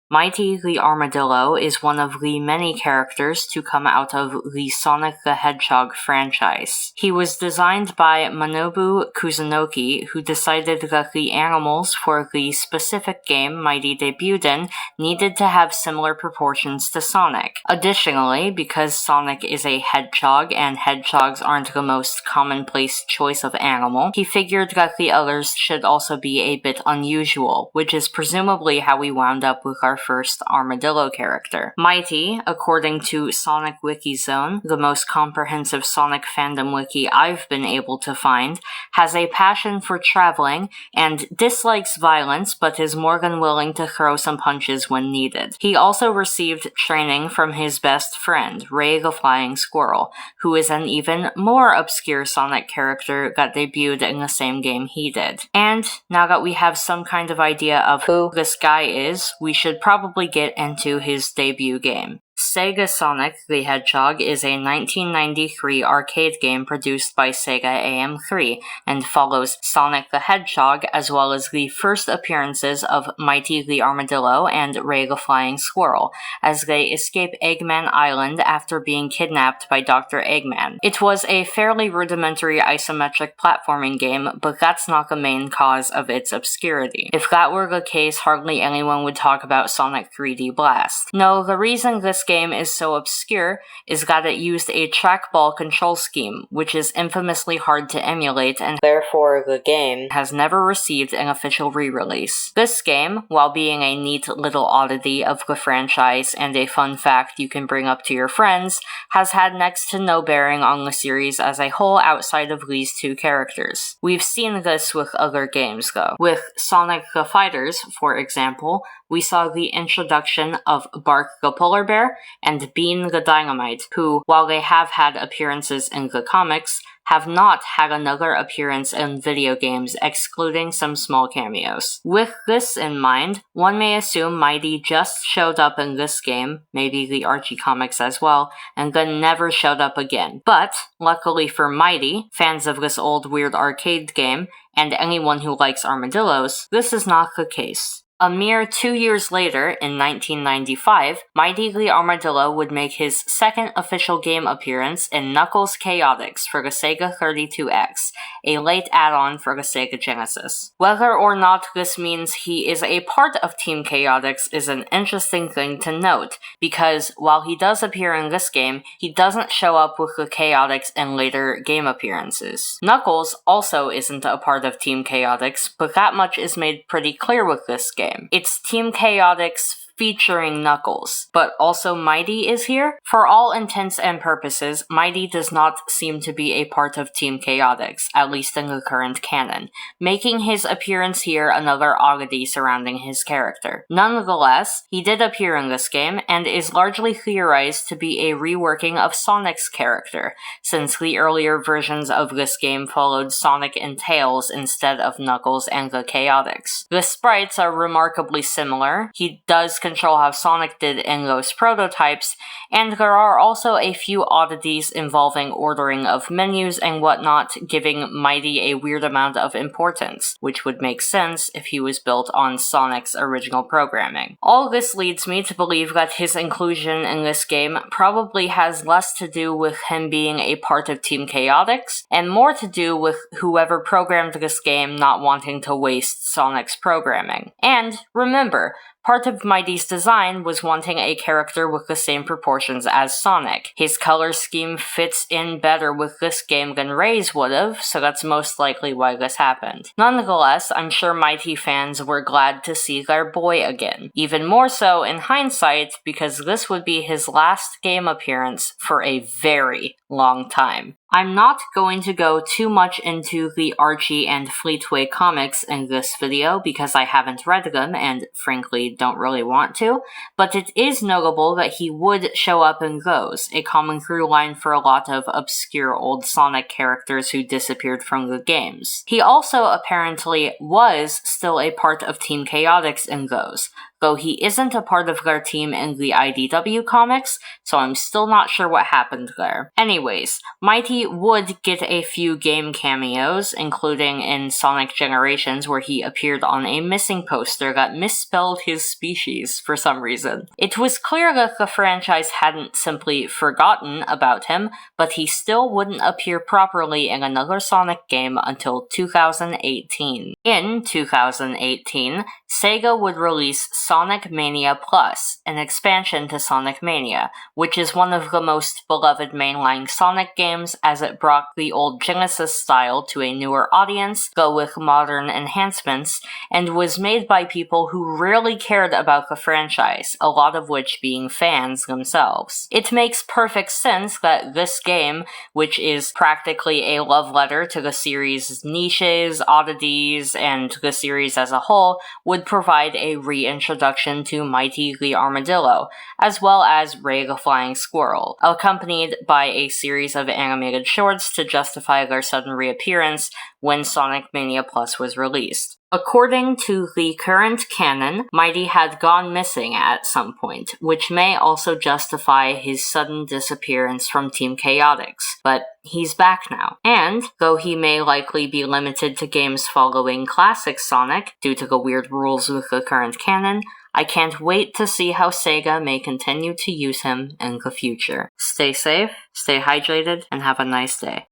Mighty the Armadillo is one of the many characters to come out of the Sonic the Hedgehog franchise. He was designed by Manobu Kusunoki, who decided that the animals for the specific game Mighty debuted in needed to have similar proportions to Sonic. Additionally, because Sonic is a hedgehog and hedgehogs aren't the most commonplace choice of animal, he figured that the others should also be a bit unusual, which is presumably how we wound up with our first armadillo character. Mighty, according to Sonic Wiki Zone, the most comprehensive Sonic fandom wiki I've been able to find, has a passion for traveling and dislikes violence but is more than willing to throw some punches when needed. He also received training from his best friend, Ray the Flying Squirrel, who is an even more obscure Sonic character that debuted in the same game he did. And now that we have some kind of idea of who this guy is, we should probably get into his debut game. SegaSonic the Hedgehog is a 1993 arcade game produced by Sega AM3 and follows Sonic the Hedgehog as well as the first appearances of Mighty the Armadillo and Ray the Flying Squirrel as they escape Eggman Island after being kidnapped by Dr. Eggman. It was a fairly rudimentary isometric platforming game, but that's not the main cause of its obscurity. If that were the case, hardly anyone would talk about Sonic 3D Blast. No, the reason this game is so obscure is that it used a trackball control scheme, which is infamously hard to emulate, and therefore the game has never received an official re-release. This game, while being a neat little oddity of the franchise and a fun fact you can bring up to your friends, has had next to no bearing on the series as a whole outside of these two characters. We've seen this with other games though. With Sonic the Fighters, for example, we saw the introduction of Bark the Polar Bear and Bean the Dynamite, who, while they have had appearances in the comics, have not had another appearance in video games excluding some small cameos. With this in mind, one may assume Mighty just showed up in this game, maybe the Archie comics as well, and then never showed up again. But, luckily for Mighty, fans of this old weird arcade game, and anyone who likes armadillos, this is not the case. A mere 2 years later, in 1995, Mighty the Armadillo would make his second official game appearance in Knuckles Chaotix for the Sega 32X, a late add-on for the Sega Genesis. Whether or not this means he is a part of Team Chaotix is an interesting thing to note, because while he does appear in this game, he doesn't show up with the Chaotix in later game appearances. Knuckles also isn't a part of Team Chaotix, but that much is made pretty clear with this game. It's Team Chaotix featuring Knuckles, but also Mighty is here? For all intents and purposes, Mighty does not seem to be a part of Team Chaotix, at least in the current canon, making his appearance here another oddity surrounding his character. Nonetheless, he did appear in this game, and is largely theorized to be a reworking of Sonic's character, since the earlier versions of this game followed Sonic and Tails instead of Knuckles and the Chaotix. The sprites are remarkably similar. He does control how Sonic did in those prototypes, and there are also a few oddities involving ordering of menus and whatnot, giving Mighty a weird amount of importance, which would make sense if he was built on Sonic's original programming. All this leads me to believe that his inclusion in this game probably has less to do with him being a part of Team Chaotix, and more to do with whoever programmed this game not wanting to waste Sonic's programming. And remember, part of Mighty's design was wanting a character with the same proportions as Sonic. His color scheme fits in better with this game than Ray's would've, so that's most likely why this happened. Nonetheless, I'm sure Mighty fans were glad to see their boy again. Even more so in hindsight, because this would be his last game appearance for a very long time. I'm not going to go too much into the Archie and Fleetway comics in this video because I haven't read them and frankly don't really want to, but it is notable that he would show up in those, a common through line for a lot of obscure old Sonic characters who disappeared from the games. He also apparently was still a part of Team Chaotix in those, though he isn't a part of their team in the IDW comics, so I'm still not sure what happened there. Anyways, Mighty would get a few game cameos, including in Sonic Generations, where he appeared on a missing poster that misspelled his species for some reason. It was clear that the franchise hadn't simply forgotten about him, but he still wouldn't appear properly in another Sonic game until 2018. In 2018, Sega would release Sonic Mania Plus, an expansion to Sonic Mania, which is one of the most beloved mainline Sonic games as it brought the old Genesis style to a newer audience, though with modern enhancements, and was made by people who really cared about the franchise, a lot of which being fans themselves. It makes perfect sense that this game, which is practically a love letter to the series' niches, oddities, and the series as a whole, would provide a reintroduction to Mighty the Armadillo, as well as Ray the Flying Squirrel, accompanied by a series of animated shorts to justify their sudden reappearance when Sonic Mania Plus was released. According to the current canon, Mighty had gone missing at some point, which may also justify his sudden disappearance from Team Chaotix, but he's back now. And, though he may likely be limited to games following classic Sonic due to the weird rules with the current canon, I can't wait to see how Sega may continue to use him in the future. Stay safe, stay hydrated, and have a nice day.